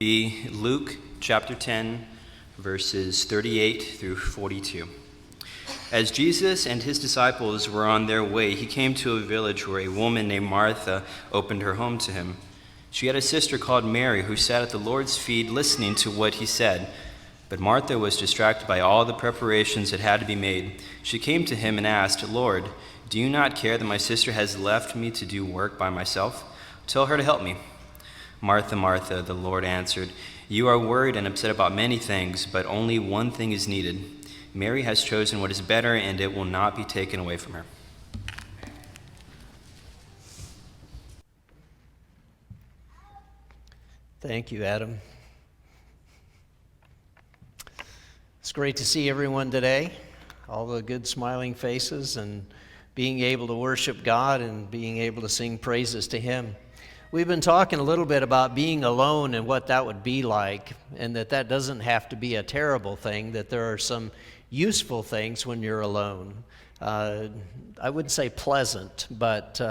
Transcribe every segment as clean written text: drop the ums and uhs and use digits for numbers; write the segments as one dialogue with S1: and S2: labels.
S1: be Luke chapter 10, verses 38 through 42. As Jesus and his disciples were on their way, he came to a village where a woman named Martha opened her home to him. She had a sister called Mary who sat at the Lord's feet listening to what he said. But Martha was distracted by all the preparations that had to be made. She came to him and asked, "Lord, do you not care that my sister has left me to do work by myself? Tell her to help me." "Martha, Martha," the Lord answered, "you are worried and upset about many things, but only one thing is needed. Mary has chosen what is better, and it will not be taken away from her."
S2: Thank you, Adam. It's great to see everyone today, all the good smiling faces, and being able to worship God and being able to sing praises to Him. We've been talking a little bit about being alone and what that would be like, and that doesn't have to be a terrible thing, that there are some useful things when you're alone. I wouldn't say pleasant, but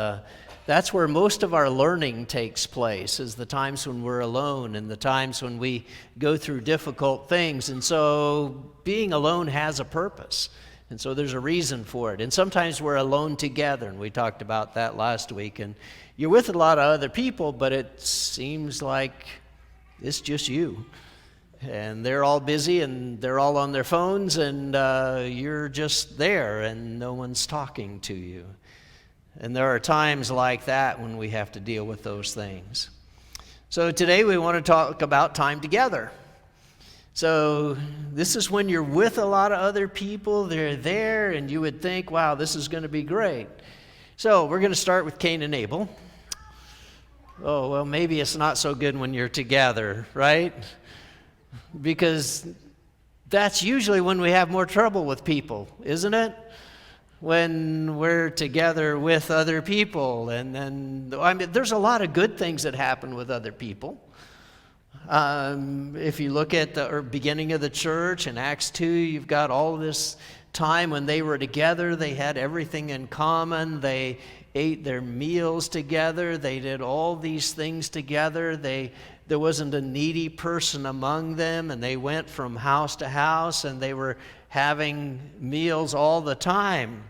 S2: that's where most of our learning takes place, is the times when we're alone and the times when we go through difficult things. And so being alone has a purpose. And so there's a reason for it. And sometimes we're alone together, and we talked about that last week. And you're with a lot of other people, but it seems like it's just you. And they're all busy, and they're all on their phones, and you're just there, and no one's talking to you. And there are times like that when we have to deal with those things. So today we want to talk about time together. So this is when you're with a lot of other people, they're there, and you would think, wow, this is going to be great. So we're going to start with Cain and Abel. Oh, well, maybe it's not so good when you're together, right? Because that's usually when we have more trouble with people, isn't it? When we're together with other people. And then, there's a lot of good things that happen with other people. If you look at the beginning of the church in Acts 2, you've got all this time when they were together. They had everything in common. They ate their meals together. They did all these things together. There wasn't a needy person among them, and they went from house to house, and they were having meals all the time.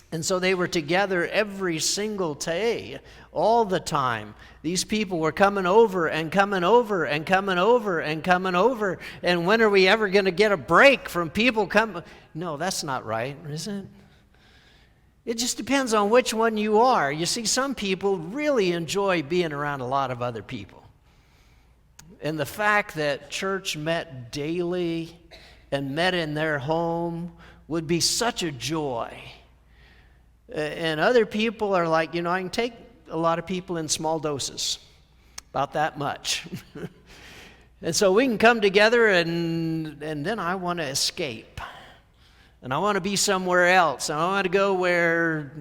S2: And so they were together every single day, all the time. These people were coming over and coming over and coming over and coming over. And when are we ever going to get a break from people coming? No, that's not right, is it? It just depends on which one you are. You see, some people really enjoy being around a lot of other people. And the fact that church met daily and met in their home would be such a joy. And other people are like, I can take a lot of people in small doses, about that much. And so we can come together, and then I want to escape. And I want to be somewhere else. And I want to go where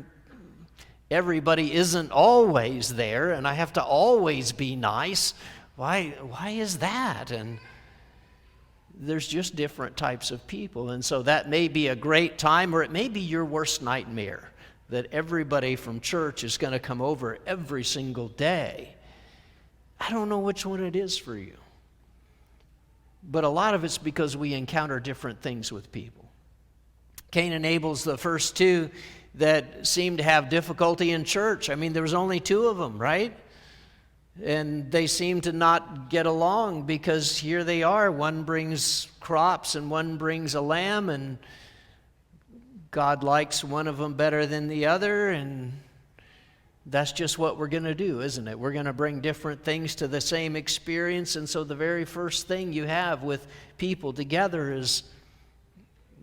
S2: everybody isn't always there, and I have to always be nice. Why is that? And there's just different types of people. And so that may be a great time, or it may be your worst nightmare, that everybody from church is going to come over every single day. I don't know which one it is for you. But a lot of it's because we encounter different things with people. Cain and Abel's the first two that seem to have difficulty in church. There was only two of them, right? And they seem to not get along because here they are. One brings crops and one brings a lamb, and God likes one of them better than the other, and that's just what we're going to do, isn't it? We're going to bring different things to the same experience, and so the very first thing you have with people together is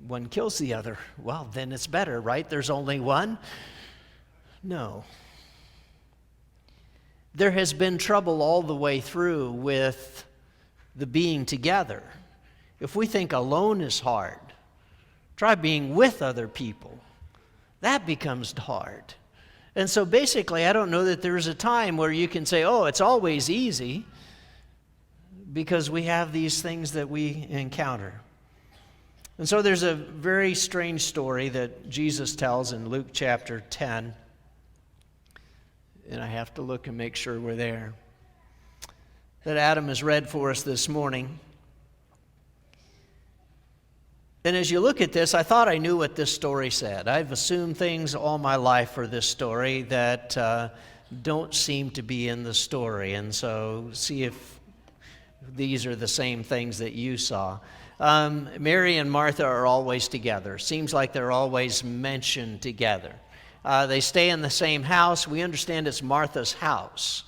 S2: one kills the other. Well, then it's better, right? There's only one? No. There has been trouble all the way through with the being together. If we think alone is hard, try being with other people. That becomes hard. And so basically, I don't know that there's a time where you can say, oh, it's always easy, because we have these things that we encounter. And so there's a very strange story that Jesus tells in Luke chapter 10. And I have to look and make sure we're there. that Adam has read for us this morning. And as you look at this, I thought I knew what this story said. I've assumed things all my life for this story that don't seem to be in the story. And so see if these are the same things that you saw. Mary and Martha are always together. Seems like they're always mentioned together. They stay in the same house. We understand it's Martha's house.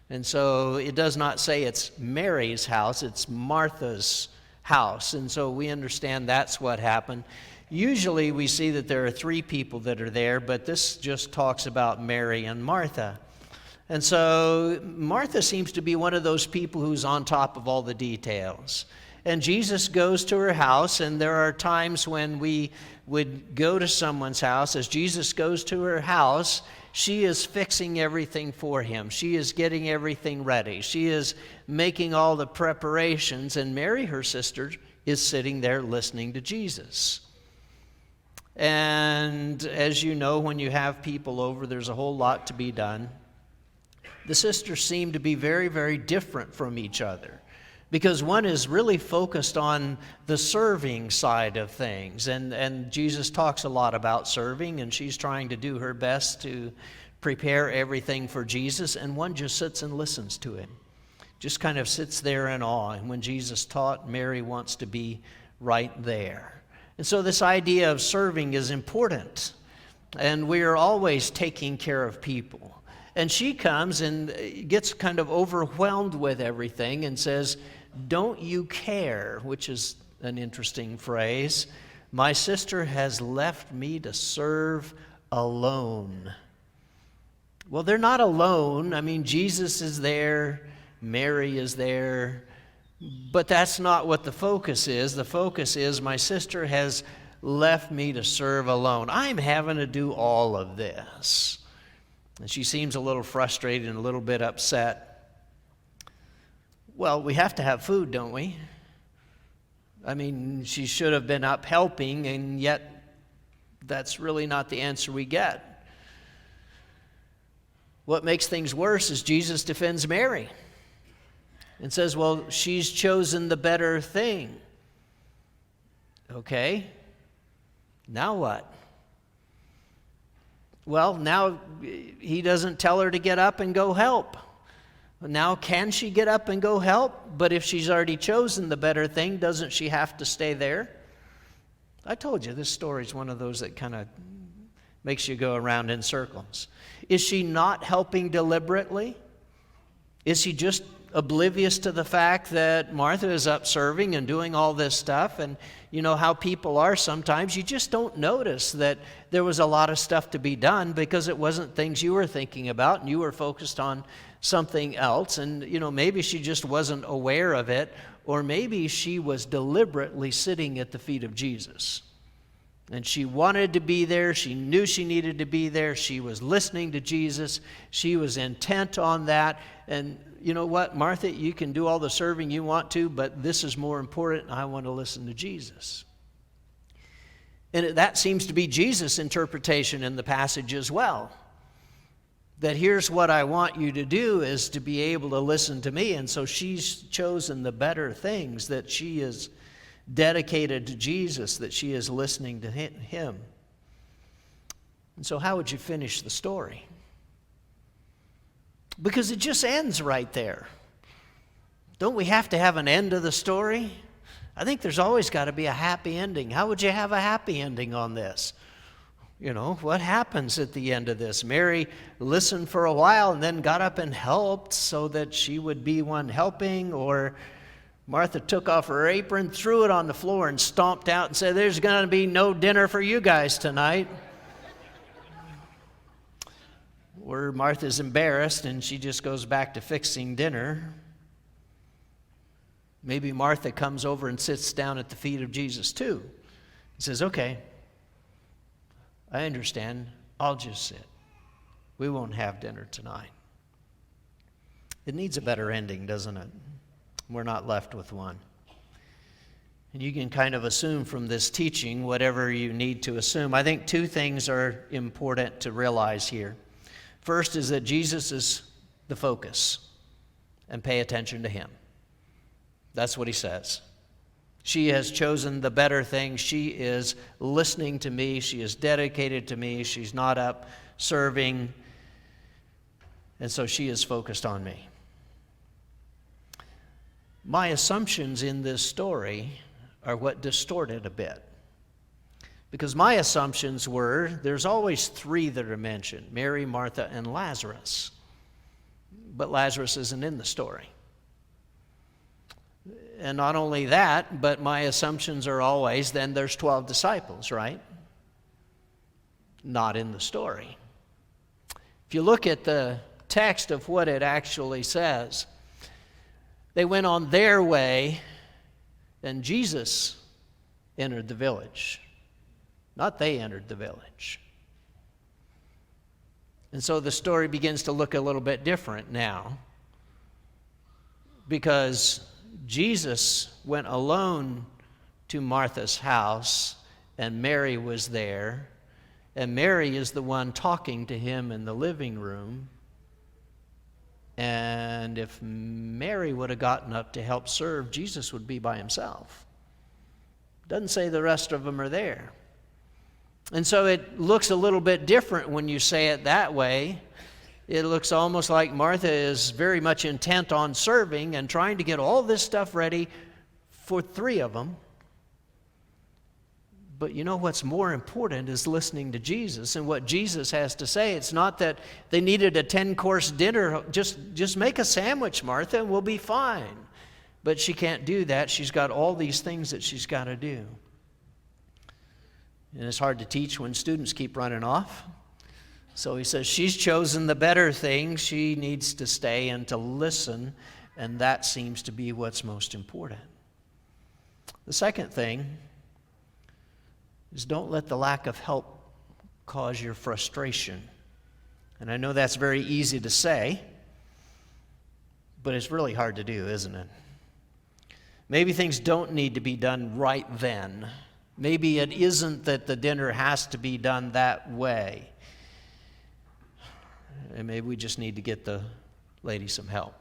S2: And so it does not say it's Mary's house, it's Martha's house. And so we understand that's what happened. Usually we see that there are three people that are there, but this just talks about Mary and Martha. And so Martha seems to be one of those people who's on top of all the details. And Jesus goes to her house, and there are times when we would go to someone's house. As Jesus goes to her house, she is fixing everything for him. She is getting everything ready. She is making all the preparations, and Mary, her sister, is sitting there listening to Jesus. And as you know, when you have people over, there's a whole lot to be done. The sisters seem to be very, very different from each other, because one is really focused on the serving side of things. And Jesus talks a lot about serving, and she's trying to do her best to prepare everything for Jesus. And one just sits and listens to him, just kind of sits there in awe. And when Jesus taught, Mary wants to be right there. And so this idea of serving is important. And we are always taking care of people. And she comes and gets kind of overwhelmed with everything and says, "Don't you care?" which is an interesting phrase. "My sister has left me to serve alone." Well, they're not alone. I mean, Jesus is there, Mary is there, but that's not what the focus is. The focus is, my sister has left me to serve alone. I'm having to do all of this. And she seems a little frustrated and a little bit upset. Well, we have to have food, don't we? I mean, she should have been up helping, and yet that's really not the answer we get. What makes things worse is Jesus defends Mary and says, well, she's chosen the better thing. Okay, now what? Well, now he doesn't tell her to get up and go help. Now, can she get up and go help? But if she's already chosen the better thing, doesn't she have to stay there? I told you, this story is one of those that kind of makes you go around in circles. Is she not helping deliberately? Is she just oblivious to the fact that Martha is up serving and doing all this stuff? And you know how people are sometimes. You just don't notice that there was a lot of stuff to be done because it wasn't things you were thinking about and you were focused on something else. And you know, maybe she just wasn't aware of it, or maybe she was deliberately sitting at the feet of Jesus. And she wanted to be there. She knew she needed to be there. She was listening to Jesus. She was intent on that. And you know what, Martha, you can do all the serving you want to, but this is more important. I want to listen to Jesus. And that seems to be Jesus' interpretation in the passage as well. That here's what I want you to do is to be able to listen to me. And so she's chosen the better things, that she is dedicated to Jesus, that she is listening to him. And so how would you finish the story? Because it just ends right there. Don't we have to have an end to the story? I think there's always got to be a happy ending. How would you have a happy ending on this? You know, what happens at the end of this? Mary listened for a while and then got up and helped so that she would be one helping, or Martha took off her apron, threw it on the floor, and stomped out and said, "There's going to be no dinner for you guys tonight." Or Martha's embarrassed and she just goes back to fixing dinner. Maybe Martha comes over and sits down at the feet of Jesus too. And says, "Okay, I understand. I'll just sit. We won't have dinner tonight." It needs a better ending, doesn't it? We're not left with one. And you can kind of assume from this teaching whatever you need to assume. I think two things are important to realize here. First is that Jesus is the focus. and pay attention to him. That's what he says. She has chosen the better thing. She is listening to me. She is dedicated to me. She's not up serving. And so she is focused on me. My assumptions in this story are what distort it a bit. Because my assumptions were, there's always three that are mentioned: Mary, Martha, and Lazarus. But Lazarus isn't in the story. And not only that, but my assumptions are always, then there's 12 disciples, right? Not in the story. If you look at the text of what it actually says, they went on their way, and Jesus entered the village. Not they entered the village. And so the story begins to look a little bit different now, because Jesus went alone to Martha's house, and Mary was there, and Mary is the one talking to him in the living room. And if Mary would have gotten up to help serve, Jesus would be by himself. Doesn't say the rest of them are there. And so it looks a little bit different when you say it that way. It looks almost like Martha is very much intent on serving and trying to get all this stuff ready for three of them. But you know what's more important is listening to Jesus and what Jesus has to say. It's not that they needed a 10-course dinner. Just make a sandwich, Martha, and we'll be fine. But she can't do that. She's got all these things that she's got to do. And it's hard to teach when students keep running off. So he says she's chosen the better thing. She needs to stay and to listen, and that seems to be what's most important. The second thing is, don't let the lack of help cause your frustration. And I know that's very easy to say, but it's really hard to do, isn't it? Maybe things don't need to be done right then. Maybe it isn't that the dinner has to be done that way. And maybe we just need to get the lady some help.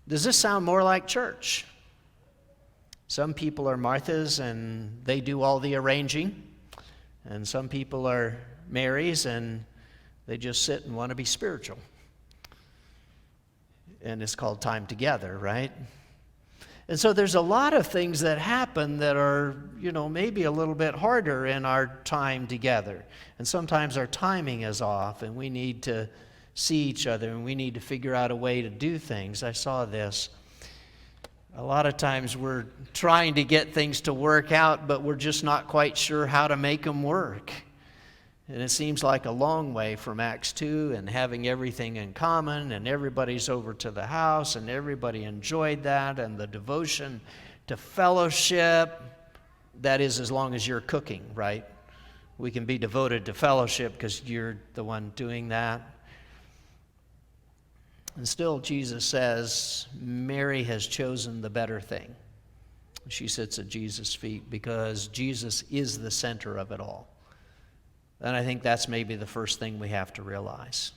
S2: Does this sound more like church? Some people are Marthas and they do all the arranging. And some people are Marys and they just sit and want to be spiritual. And it's called time together, right? And so there's a lot of things that happen that are, maybe a little bit harder in our time together. And sometimes our timing is off and we need to see each other and we need to figure out a way to do things. I saw this. A lot of times we're trying to get things to work out, but we're just not quite sure how to make them work. And it seems like a long way from Acts 2 and having everything in common and everybody's over to the house and everybody enjoyed that and the devotion to fellowship. That is, as long as you're cooking, right? We can be devoted to fellowship because you're the one doing that. And still Jesus says Mary has chosen the better thing. She sits at Jesus' feet because Jesus is the center of it all. And I think that's maybe the first thing we have to realize.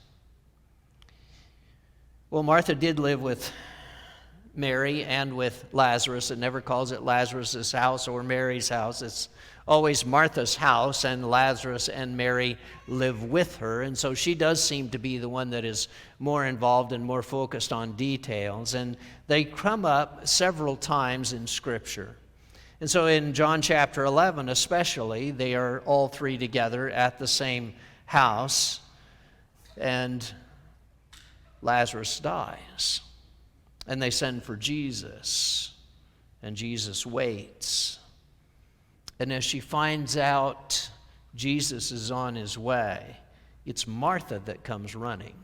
S2: Well, Martha did live with Mary and with Lazarus. It never calls it Lazarus' house or Mary's house. It's always Martha's house, and Lazarus and Mary live with her. And so she does seem to be the one that is more involved and more focused on details. And they come up several times in Scripture. And so in John chapter 11 especially, they are all three together at the same house, and Lazarus dies. And they send for Jesus, and Jesus waits. And as she finds out Jesus is on his way, it's Martha that comes running,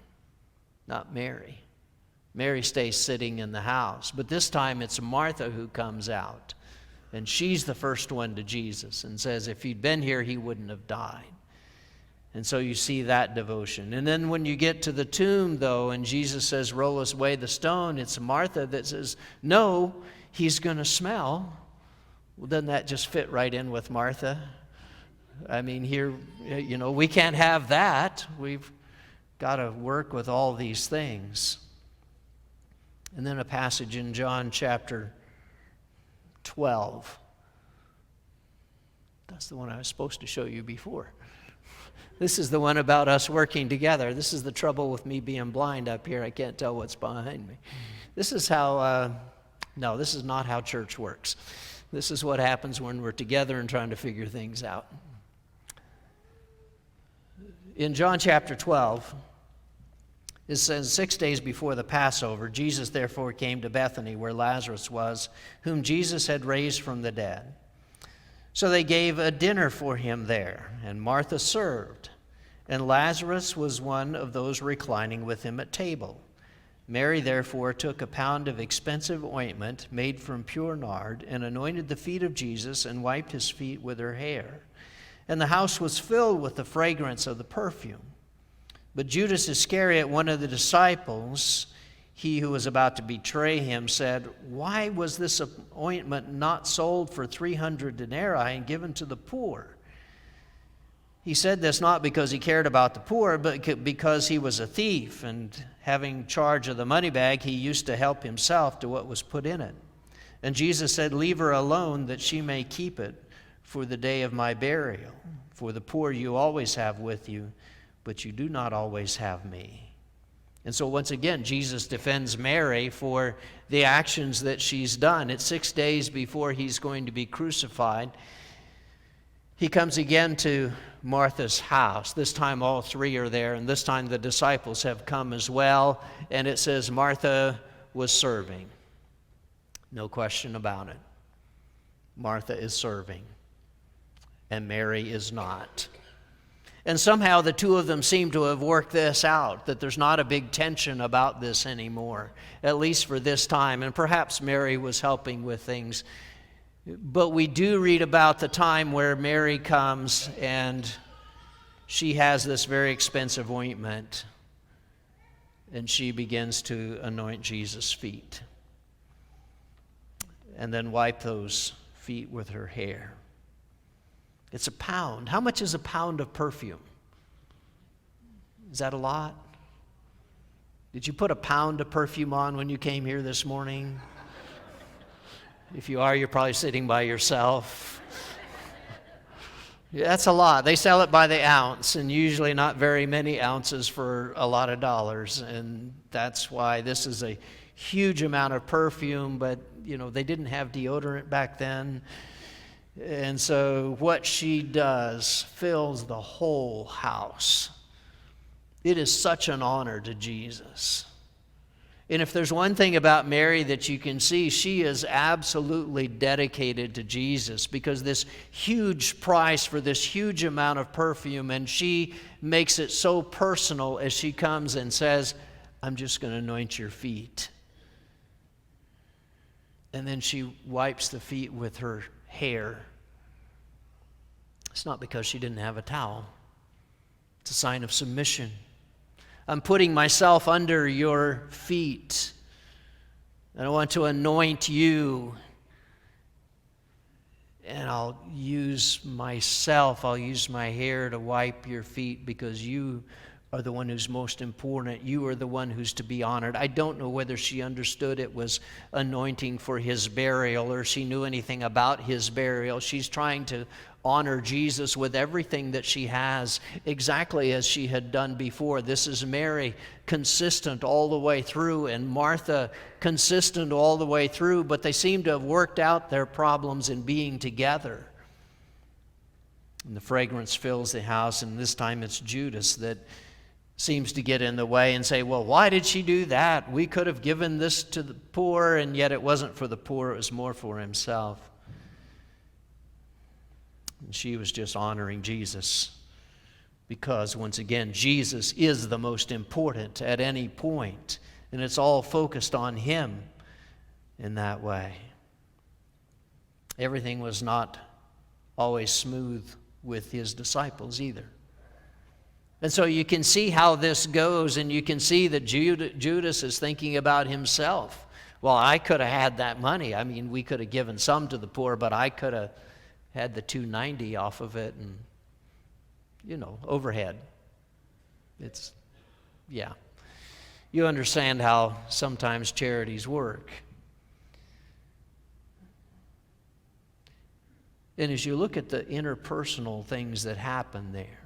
S2: not Mary. Mary stays sitting in the house, but this time it's Martha who comes out. And she's the first one to Jesus and says, if he'd been here, he wouldn't have died. And so you see that devotion. And then when you get to the tomb, though, and Jesus says, roll away the stone, it's Martha that says, no, he's going to smell. Well, doesn't that just fit right in with Martha? I mean, here, we can't have that. We've got to work with all these things. And then a passage in John chapter 12. That's the one I was supposed to show you before. This is the one about us working together. This is the trouble with me being blind up here. I can't tell what's behind me. This is how, no, this is not how church works. This is what happens when we're together and trying to figure things out. In John chapter 12, it says, 6 days before the Passover, Jesus therefore came to Bethany, where Lazarus was, whom Jesus had raised from the dead. So they gave a dinner for him there, and Martha served, and Lazarus was one of those reclining with him at table. Mary therefore took a pound of expensive ointment made from pure nard, and anointed the feet of Jesus, and wiped his feet with her hair. And the house was filled with the fragrance of the perfume. But Judas Iscariot, one of the disciples, he who was about to betray him, said, "Why was this ointment not sold for 300 denarii and given to the poor?" He said this not because he cared about the poor, but because he was a thief, and having charge of the money bag, he used to help himself to what was put in it. And Jesus said, "Leave her alone, that she may keep it for the day of my burial. For the poor you always have with you, but you do not always have me." And so once again, Jesus defends Mary for the actions that she's done. It's 6 days before he's going to be crucified. He comes again to Martha's house. This time all three are there, and this time the disciples have come as well. And it says Martha was serving. No question about it. Martha is serving, and Mary is not. And somehow the two of them seem to have worked this out, that there's not a big tension about this anymore, at least for this time. And perhaps Mary was helping with things. But we do read about the time where Mary comes and she has this very expensive ointment, and she begins to anoint Jesus' feet and then wipe those feet with her hair. It's a pound. How much is a pound of perfume? Is that a lot? Did you put a pound of perfume on when you came here this morning? If you are, you're probably sitting by yourself. Yeah, that's a lot. They sell it by the ounce, and usually not very many ounces for a lot of dollars. And that's why this is a huge amount of perfume, but they didn't have deodorant back then. And so what she does fills the whole house. It is such an honor to Jesus. And if there's one thing about Mary that you can see, she is absolutely dedicated to Jesus, because this huge price for this huge amount of perfume, and she makes it so personal as she comes and says, "I'm just going to anoint your feet." And then she wipes the feet with her hair. It's not because she didn't have a towel. It's a sign of submission. I'm putting myself under your feet, and I want to anoint you. And I'll use myself, I'll use my hair to wipe your feet, because you are the one who's most important. You are the one who's to be honored. I don't know whether she understood it was anointing for his burial, or she knew anything about his burial. She's trying to honor Jesus with everything that she has, exactly as she had done before. This is Mary, consistent all the way through, and Martha, consistent all the way through, but they seem to have worked out their problems in being together. And the fragrance fills the house, and this time it's Judas that seems to get in the way and say, "Well, why did she do that? We could have given this to the poor," and yet it wasn't for the poor, it was more for himself. And she was just honoring Jesus, because, once again, Jesus is the most important at any point, and it's all focused on him in that way. Everything was not always smooth with his disciples either. And so you can see how this goes, and you can see that Judas is thinking about himself. Well, I could have had that money. I mean, we could have given some to the poor, but I could have had the $290 off of it, and, overhead. You understand how sometimes charities work. And as you look at the interpersonal things that happen there,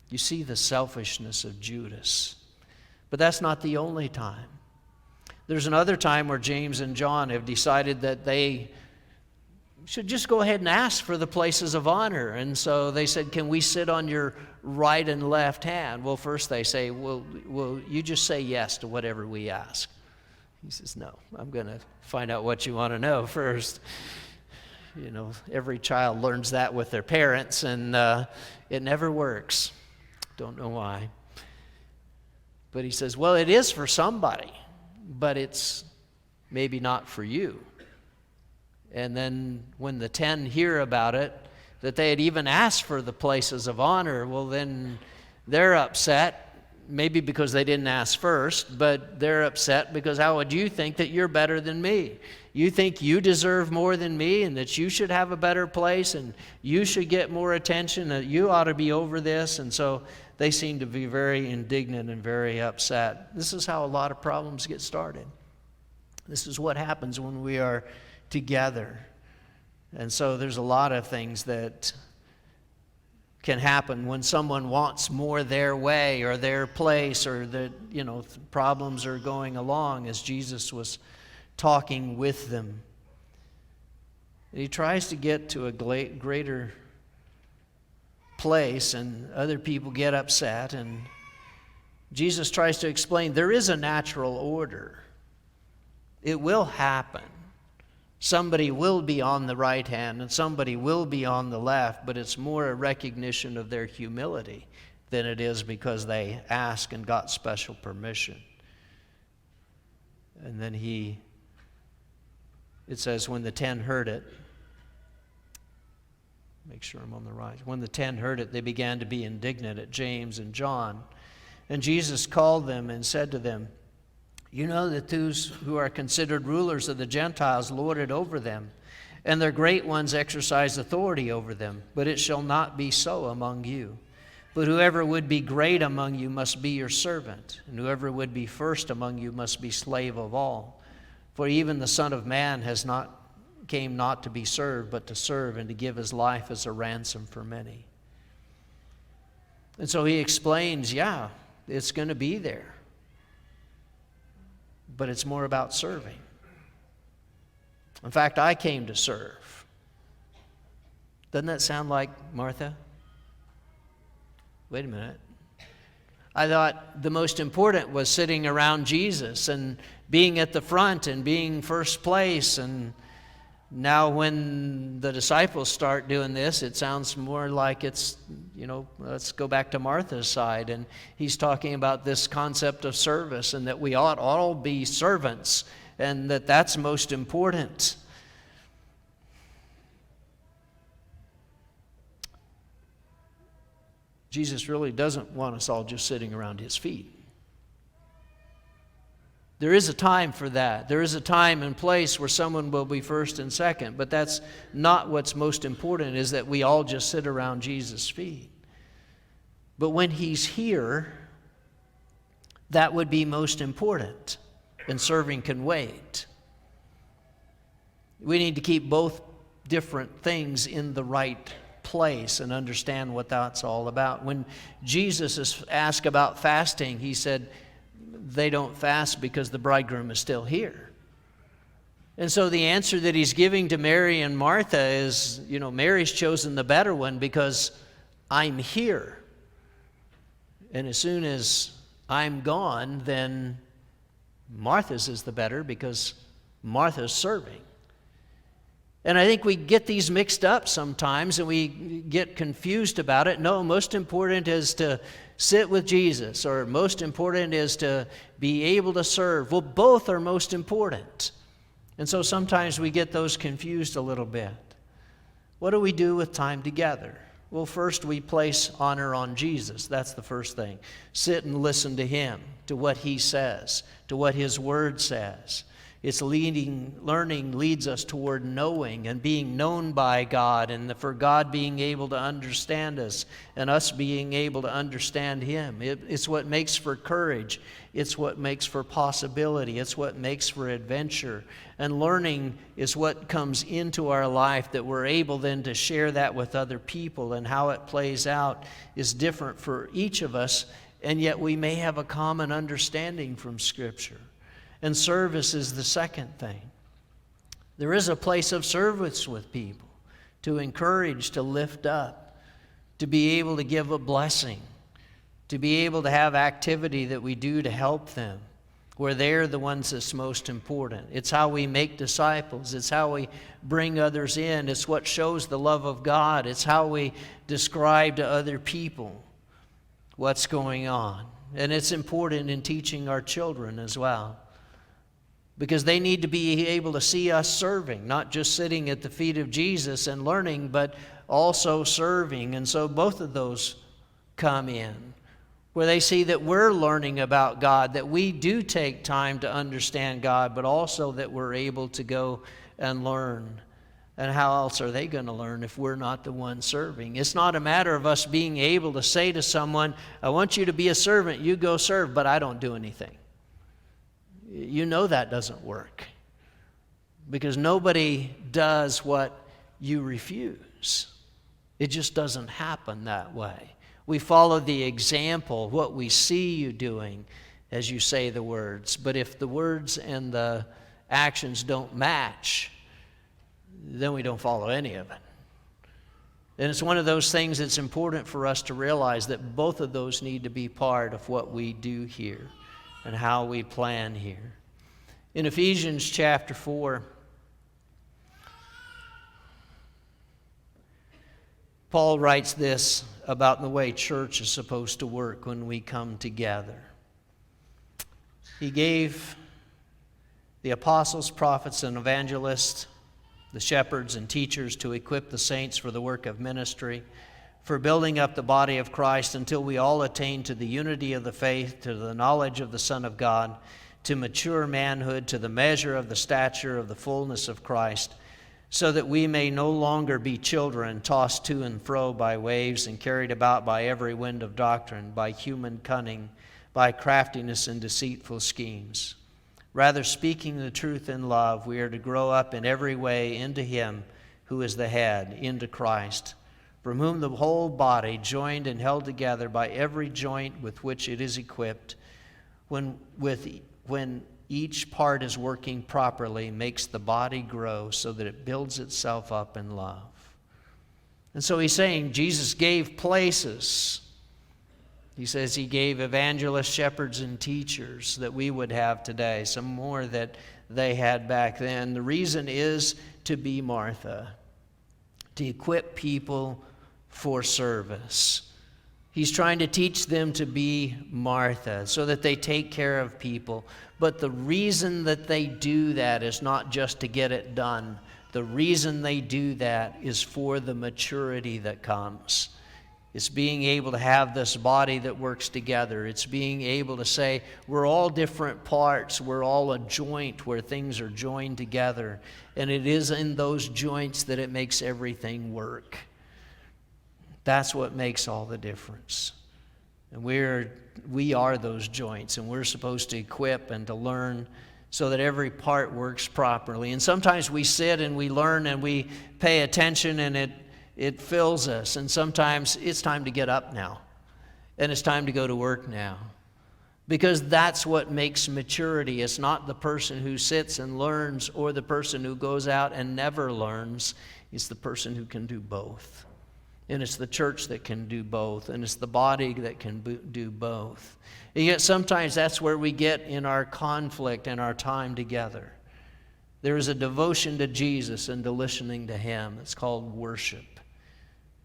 S2: you see the selfishness of Judas. But that's not the only time. There's another time where James and John have decided that they should just go ahead and ask for the places of honor. And so they said, can we sit on your right and left hand? Well, first they say, well, you just say yes to whatever we ask. He says, no, I'm going to find out what you want to know first. You know, every child learns that with their parents, and it never works. Don't know why. But he says, well, it is for somebody, but it's maybe not for you. And then when the 10 hear about it, that they had even asked for the places of honor, well, then they're upset. Maybe because they didn't ask first, but they're upset because how would you think that you're better than me? You think you deserve more than me and that you should have a better place and you should get more attention, that you ought to be over this. And so they seem to be very indignant and very upset. This is how a lot of problems get started. This is what happens when we are together. And so there's a lot of things that can happen when someone wants more their way or their place, or that, problems are going along as Jesus was talking with them. And he tries to get to a greater place, and other people get upset, and Jesus tries to explain there is a natural order. It will happen. Somebody will be on the right hand and somebody will be on the left, but it's more a recognition of their humility than it is because they asked and got special permission. And then it says, when the 10 heard it, make sure I'm on the right. When the 10 heard it, they began to be indignant at James and John. And Jesus called them and said to them, you know that those who are considered rulers of the Gentiles lord it over them, and their great ones exercise authority over them. But it shall not be so among you. But whoever would be great among you must be your servant, and whoever would be first among you must be slave of all. For even the Son of Man came not to be served, but to serve and to give his life as a ransom for many. And so he explains, it's going to be there. But it's more about serving. In fact, I came to serve. Doesn't that sound like Martha? Wait a minute. I thought the most important was sitting around Jesus and being at the front and being first place. And now when the disciples start doing this, it sounds more like it's, let's go back to Martha's side. And he's talking about this concept of service and that we ought all be servants and that's most important. Jesus really doesn't want us all just sitting around his feet. There is a time for that. There is a time and place where someone will be first and second, but that's not what's most important, is that we all just sit around Jesus' feet. But when he's here, that would be most important, and serving can wait. We need to keep both different things in the right place and understand what that's all about. When Jesus is asked about fasting, he said, they don't fast because the bridegroom is still here. And so the answer that he's giving to Mary and Martha is, Mary's chosen the better one because I'm here. And as soon as I'm gone, then Martha's is the better because Martha's serving. And I think we get these mixed up sometimes and we get confused about it. No, most important is to sit with Jesus, or most important is to be able to serve. Well, both are most important. And so sometimes we get those confused a little bit. What do we do with time together? Well, first we place honor on Jesus. That's the first thing. Sit and listen to him, to what he says, to what his word says. Learning leads us toward knowing and being known by God, and for God being able to understand us and us being able to understand Him. It's what makes for courage. It's what makes for possibility. It's what makes for adventure. And learning is what comes into our life that we're able then to share that with other people, and how it plays out is different for each of us, and yet we may have a common understanding from Scripture. And service is the second thing. There is a place of service with people, to encourage, to lift up, to be able to give a blessing, to be able to have activity that we do to help them, where they're the ones that's most important. It's how we make disciples. It's how we bring others in. It's what shows the love of God. It's how we describe to other people what's going on. And it's important in teaching our children as well, because they need to be able to see us serving, not just sitting at the feet of Jesus and learning, but also serving. And so both of those come in, where they see that we're learning about God, that we do take time to understand God, but also that we're able to go and learn. And how else are they going to learn if we're not the one serving? It's not a matter of us being able to say to someone, I want you to be a servant, you go serve, but I don't do anything. You know that doesn't work, because nobody does what you refuse. It just doesn't happen that way. We follow the example, what we see you doing as you say the words. But if the words and the actions don't match, then we don't follow any of it. And it's one of those things that's important for us to realize, that both of those need to be part of what we do here and how we plan here. In Ephesians chapter 4, Paul writes this about the way church is supposed to work when we come together. He gave the apostles, prophets, and evangelists, the shepherds and teachers, to equip the saints for the work of ministry, for building up the body of Christ until we all attain to the unity of the faith, to the knowledge of the Son of God, to mature manhood, to the measure of the stature of the fullness of Christ, so that we may no longer be children, tossed to and fro by waves and carried about by every wind of doctrine, by human cunning, by craftiness and deceitful schemes. Rather, speaking the truth in love, we are to grow up in every way into Him who is the head, into Christ, from whom the whole body, joined and held together by every joint with which it is equipped, when each part is working properly, makes the body grow so that it builds itself up in love. And so he's saying Jesus gave places. He says He gave evangelists, shepherds, and teachers that we would have today, some more that they had back then. The reason is to be Martha, to equip people for service. He's trying to teach them to be Martha so that they take care of people. But the reason that they do that is not just to get it done. The reason they do that is for the maturity that comes. It's being able to have this body that works together. It's being able to say, we're all different parts. We're all a joint where things are joined together. And it is in those joints that it makes everything work. That's what makes all the difference. And we are those joints, and we're supposed to equip and to learn so that every part works properly. And sometimes we sit and we learn and we pay attention, and it fills us. And sometimes it's time to get up now, and it's time to go to work now. Because that's what makes maturity. It's not the person who sits and learns or the person who goes out and never learns. It's the person who can do both. And it's the church that can do both. And it's the body that can do both. And yet sometimes that's where we get in our conflict and our time together. There is a devotion to Jesus and to listening to Him. It's called worship.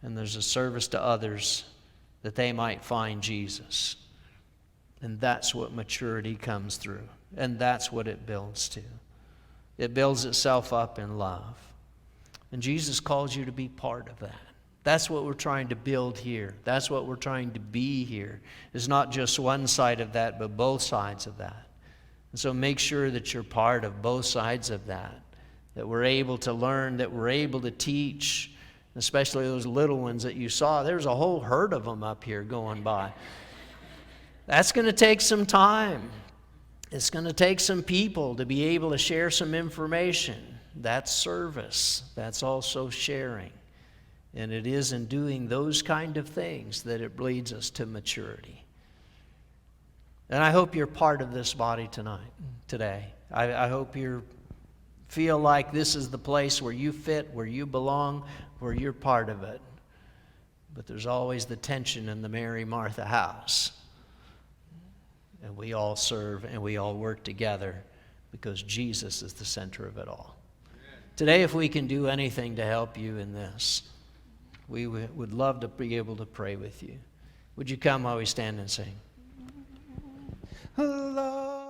S2: And there's a service to others that they might find Jesus. And that's what maturity comes through. And that's what it builds to. It builds itself up in love. And Jesus calls you to be part of that. That's what we're trying to build here. That's what we're trying to be here. It's not just one side of that, but both sides of that. And so make sure that you're part of both sides of that we're able to learn, that we're able to teach, especially those little ones that you saw. There's a whole herd of them up here going by. That's going to take some time. It's going to take some people to be able to share some information. That's service. That's also sharing. And it is in doing those kind of things that it leads us to maturity. And I hope you're part of this body today. I hope you feel like this is the place where you fit, where you belong, where you're part of it. But there's always the tension in the Mary Martha house. And we all serve and we all work together because Jesus is the center of it all. Today, if we can do anything to help you in this, we would love to be able to pray with you. Would you come while we stand and sing?
S3: Love.